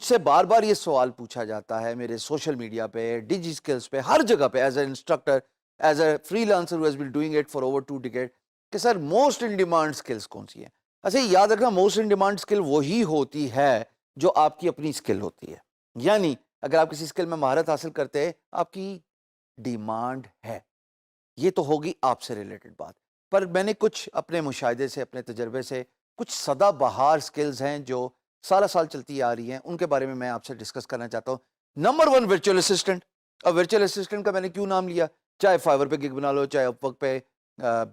سے بار بار یہ سوال پوچھا جاتا ہے میرے سوشل میڈیا پہ، ڈیجی اسکلز پہ، ہر جگہ پہ، as a instructor, as a free lancer who has been doing it for over 2 decade, کہ سر موسٹ ان ڈیمانڈ اسکلز کون سی ہیں؟ اچھا یاد رکھنا، موسٹ ان ڈیمانڈ اسکل وہی ہوتی ہے جو آپ کی اپنی اسکل ہوتی ہے. یعنی اگر آپ کسی اسکل میں مہارت حاصل کرتے ہیں، آپ کی ڈیمانڈ ہے. یہ تو ہوگی آپ سے ریلیٹڈ بات. پر میں نے کچھ اپنے مشاہدے سے، اپنے تجربے سے، کچھ سدا بہار سکلز ہیں جو سالہ سال چلتی آ رہی ہیں، ان کے بارے میں آپ سے ڈسکس کرنا چاہتا ہوں. Number 1 virtual assistant. اب ورچوئل اسسٹنٹ کا میں نے کیوں نام لیا؟ چاہے فائور پہ گگ بنا لو، چاہے اپ ورک پہ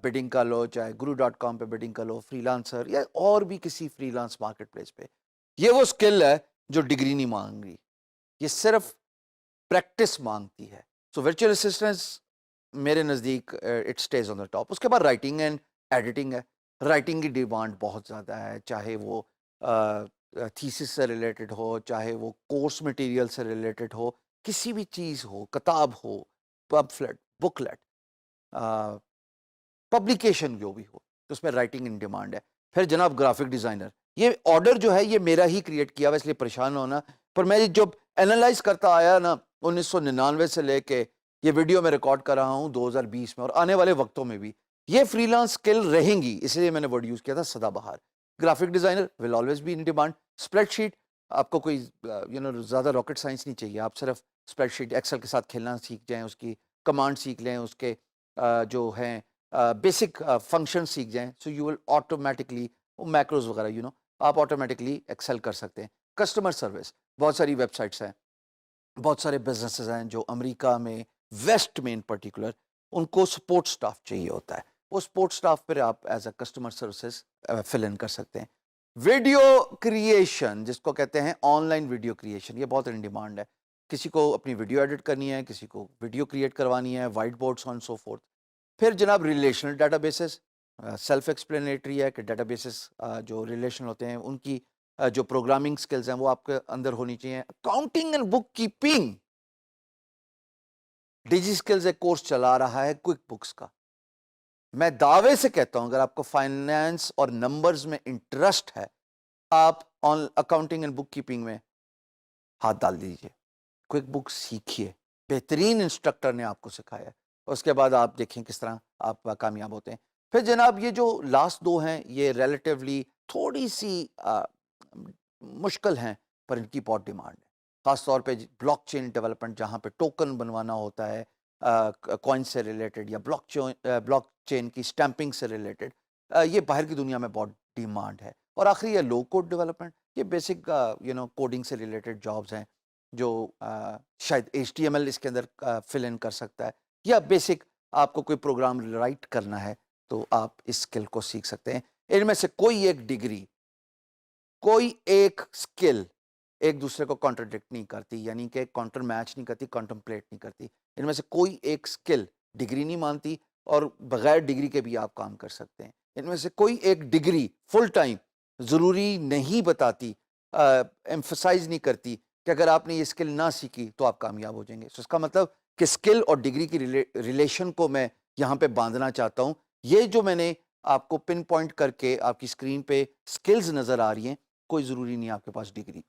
بڈنگ کا لو، چاہے guru.com پہ بڈنگ کا لو، فری لانسر یا اور بھی کسی فری لانس مارکیٹ پلیس پہ. یہ وہ اسکل ہے جو ڈگری نہیں مانگ رہی، یہ صرف پریکٹس مانگتی ہے. سو ورچوئل اسسٹنس میرے نزدیک it stays on the top. اس کے بعد رائٹنگ اینڈ ایڈیٹنگ ہے. رائٹنگ کی ڈیمانڈ بہت زیادہ ہے، چاہے وہ تھیسس سے ریلیٹڈ ہو، چاہے وہ کورس مٹیریل سے ریلیٹڈ ہو، کسی بھی چیز ہو، کتاب ہو، پمفلٹ، بکلیٹ، پبلیکیشن جو بھی ہو، تو اس میں رائٹنگ ان ڈیمانڈ ہے. پھر جناب گرافک ڈیزائنر. یہ آرڈر جو ہے یہ میرا ہی کریٹ کیا ہوا، اس لیے پریشان ہونا. پر میں جب اینالائز کرتا آیا نا 1999 سے لے کے یہ ویڈیو میں ریکارڈ کر رہا ہوں 2020 میں، اور آنے والے وقتوں میں بھی یہ فری لانس اسکل رہیں گی، اس لیے میں نے ورڈ یوز کیا تھا سدا بہار. Graphic designer will always be in demand. Spreadsheet, آپ کو کوئی زیادہ راکٹ سائنس نہیں چاہیے، آپ صرف اسپریڈ شیٹ ایکسل کے ساتھ کھیلنا سیکھ جائیں، اس کی کمانڈ سیکھ لیں، اس کے جو ہیں بیسک فنکشن سیکھ جائیں. So you will automatically macros وغیرہ آپ آٹومیٹکلی ایکسل کر سکتے ہیں. کسٹمر سروس، بہت ساری ویب سائٹس ہیں، بہت سارے بزنسز ہیں جو امریکہ میں ویسٹ میں ان پرٹیکولر ان کو سپورٹ سٹاف چاہیے ہوتا ہے. وہ سپورٹ سٹاف پر آپ ایز اے کسٹمر سروسز فل ان کر سکتے ہیں. ویڈیو کریشن جس کو کہتے ہیں آن لائن ویڈیو کریشن، یہ بہت ان ڈیمانڈ ہے. کسی کو اپنی ویڈیو ایڈٹ کرنی ہے، کسی کو ویڈیو کریٹ کروانی ہے، white boards on so forth. پھر جناب relational databases, self explanatory ہے کہ ڈیٹا بیسز جو ریلیشن ہوتے ہیں ان کی جو پروگرامنگ سکلز ہیں وہ آپ کے اندر ہونی چاہیے. Accounting and book keeping, Digi skills ایک کورس چلا رہا ہے کوئک بکس کا. میں دعوے سے کہتا ہوں اگر آپ کو فائنینس اور نمبرز میں انٹرسٹ ہے، آپ اکاؤنٹنگ اینڈ بک کیپنگ میں ہاتھ ڈال دیجئے. کوئک بک سیکھیے، بہترین انسٹرکٹر نے آپ کو سکھایا ہے، اس کے بعد آپ دیکھیں کس طرح آپ کامیاب ہوتے ہیں. پھر جناب یہ جو لاسٹ 2 ہیں یہ ریلیٹیولی تھوڑی سی مشکل ہیں، پر ان کی بہت ڈیمانڈ ہے. خاص طور پہ بلاک چین ڈیولپمنٹ، جہاں پہ ٹوکن بنوانا ہوتا ہے کوائن سے ریلیٹڈ، یا بلاک چین کی اسٹیمپنگ سے ریلیٹڈ، یہ باہر کی دنیا میں بہت ڈیمانڈ ہے. اور آخری ہے لو کوڈ ڈیولپمنٹ. یہ بیسک کوڈنگ سے ریلیٹڈ جابز ہیں جو شاید HTML اس کے اندر فل ان کر سکتا ہے، یا بیسک آپ کو کوئی پروگرام رائٹ کرنا ہے تو آپ اس اسکل کو سیکھ سکتے ہیں. ان میں سے کوئی ایک ڈگری، کوئی ایک اسکل ایک دوسرے کو کانٹرڈکٹ نہیں کرتی، یعنی کہ کانٹر میچ نہیں کرتی، کانٹمپلیٹ نہیں کرتی. ان میں سے کوئی ایک اسکل ڈگری نہیں مانتی، اور بغیر ڈگری کے بھی آپ کام کر سکتے ہیں. ان میں سے کوئی ایک ڈگری فل ٹائم ضروری نہیں بتاتی، ایمفسائز نہیں کرتی کہ اگر آپ نے یہ اسکل نہ سیکھی تو آپ کامیاب ہو جائیں گے. اس کا مطلب کہ اسکل اور ڈگری کی ریلیشن کو میں یہاں پہ باندھنا چاہتا ہوں. یہ جو میں نے آپ کو پن پوائنٹ کر کے آپ کی اسکرین پہ اسکلز نظر آ رہی ہیں، کوئی ضروری نہیں آپ کے پاس ڈگری.